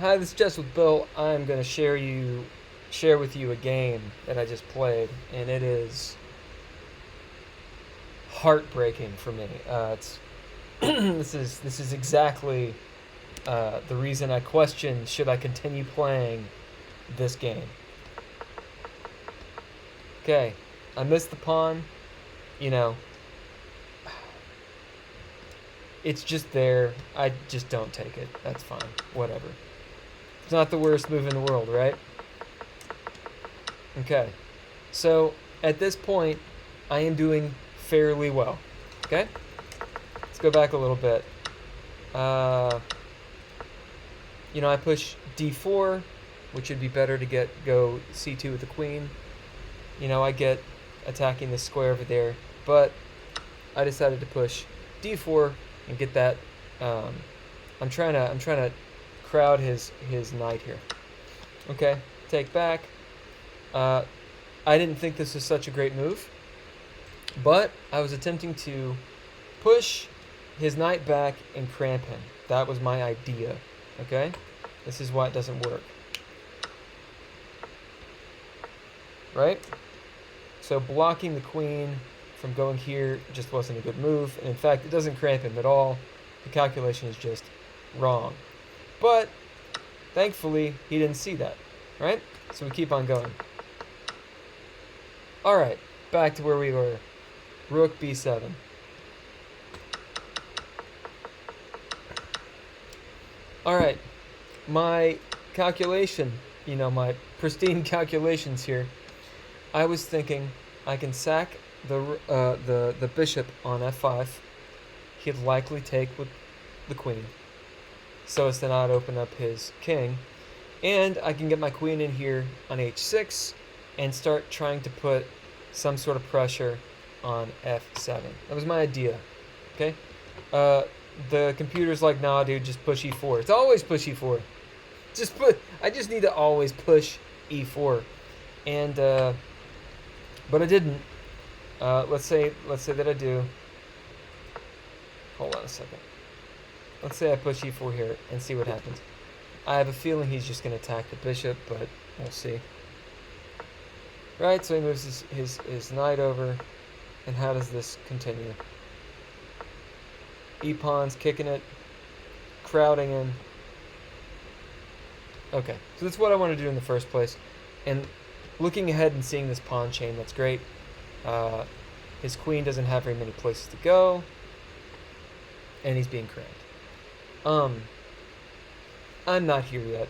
Hi, this is Chess with Bill. I'm gonna share with you a game that I just played, and it is heartbreaking for me. It's this is exactly the reason I question should I continue playing this game. Okay, I missed the pawn. You know, it's just there. I just don't take it. That's fine. Whatever. It's not the worst move in the world, right? Okay. So at this point, I am doing fairly well. Okay? Let's go back a little bit. Uh, I push d4, which would be better to go c2 with the queen. I get attacking this square over there, but I decided to push d4 and get that. Um, I'm trying to crowd his knight here. Okay, take back. Uh, I didn't think this was such a great move, but I was attempting to push his knight back and cramp him. That was my idea. Okay, this is why it doesn't work. Right? So blocking the queen from going here just wasn't a good move, and in fact, it doesn't cramp him at all. The calculation is just wrong. But thankfully, he didn't see that, right? So we keep on going. All right, back to where we were. Rook b7. All right, my calculation, my pristine calculations here. I was thinking I can sack the bishop on f5. He'd likely take with the queen, so as to not open up his king, and I can get my queen in here on h6 and start trying to put some sort of pressure on f7. That was my idea. Okay. The computer's like, nah, dude, just push e4. It's always push e4. I just need to always push e4, and but I didn't. Let's say that I do. Hold on a second. Let's say I push e4 here and see what happens. I have a feeling he's just going to attack the bishop, but we'll see. Right, so he moves his knight over, and how does this continue? E-pawn's kicking it, crowding him. Okay, so that's what I want to do in the first place. And looking ahead and seeing this pawn chain, that's great. His queen doesn't have very many places to go, and he's being cramped. I'm not here yet.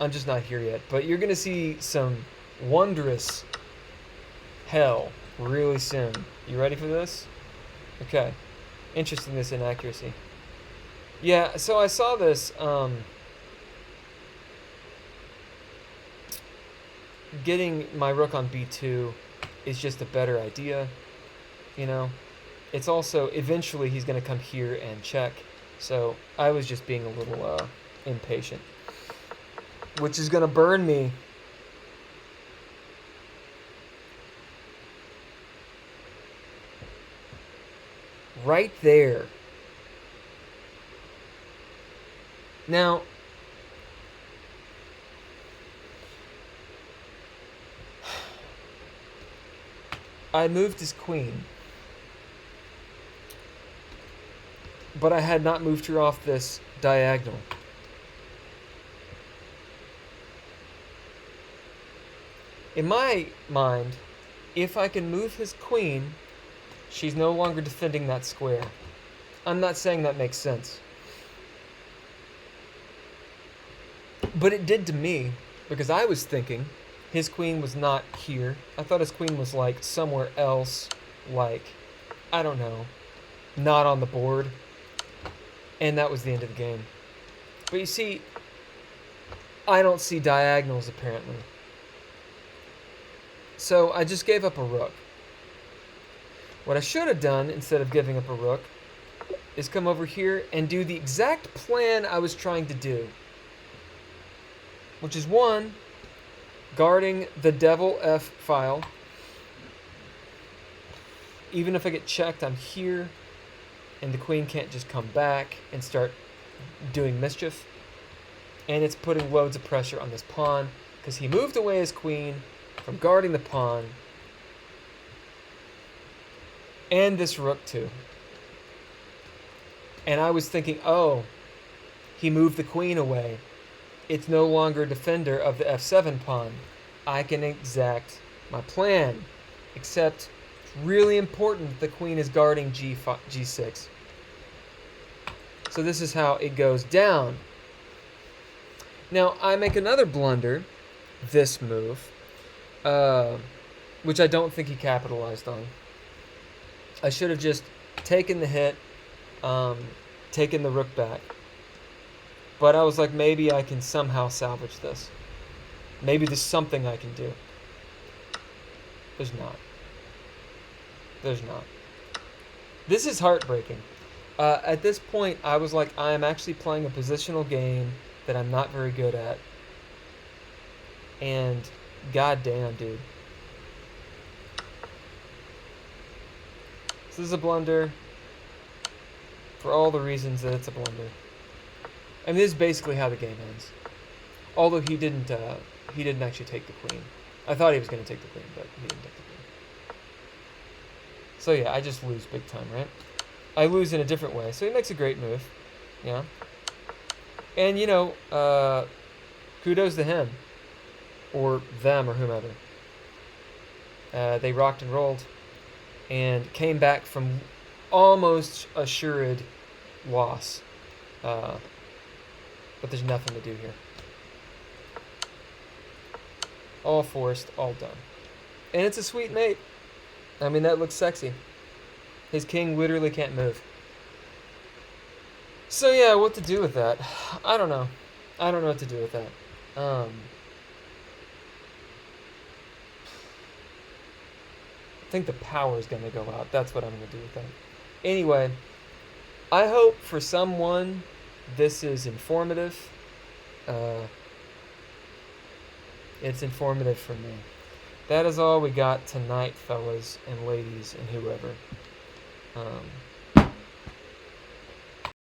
I'm just not here yet. But you're going to see some wondrous hell really soon. You ready for this? Okay. Interesting, this inaccuracy. Yeah, so I saw this. Getting my rook on b2 is just a better idea. It's also, eventually he's going to come here and check. So I was just being a little impatient, which is going to burn me. Right there. Now, I moved his queen, but I had not moved her off this diagonal. In my mind, if I can move his queen, she's no longer defending that square. I'm not saying that makes sense. But it did to me, because I was thinking his queen was not here. I thought his queen was like somewhere else, like, I don't know, not on the board. And that was the end of the game. But you see, I don't see diagonals apparently. So I just gave up a rook. What I should have done, instead of giving up a rook, is come over here and do the exact plan I was trying to do. Which is, one, guarding the devil F file. Even if I get checked, I'm here, and the queen can't just come back and start doing mischief. and it's putting loads of pressure on this pawn because he moved away his queen from guarding the pawn, and this rook too. And I was thinking, oh, he moved the queen away. It's no longer a defender of the f7 pawn. I can exact my plan. Except it's really important that the queen is guarding g6. So this is how it goes down. Now, I make another blunder, this move, which I don't think he capitalized on. I should have just taken the hit, taken the rook back. But I was like, maybe I can somehow salvage this. Maybe there's something I can do. There's not. There's not. This is heartbreaking. At this point, I was like, I am actually playing a positional game that I'm not very good at. And goddamn, dude. This is a blunder for all the reasons that it's a blunder. And this is basically how the game ends. Although he didn't actually take the queen. I thought he was going to take the queen, but he didn't take the queen. So yeah, I just lose big time, right? I lose in a different way. So he makes a great move. Yeah. And, you know, kudos to him. Or them, or whomever. They rocked and rolled. And came back from almost assured loss. But there's nothing to do here. All forced, all done. And it's a sweet mate. I mean, that looks sexy. His king literally can't move. So yeah, what to do with that? I don't know. I don't know what to do with that. I think the power is going to go out. That's what I'm going to do with that. Anyway, I hope for someone this is informative. It's informative for me. That is all we got tonight, fellas and ladies and whoever.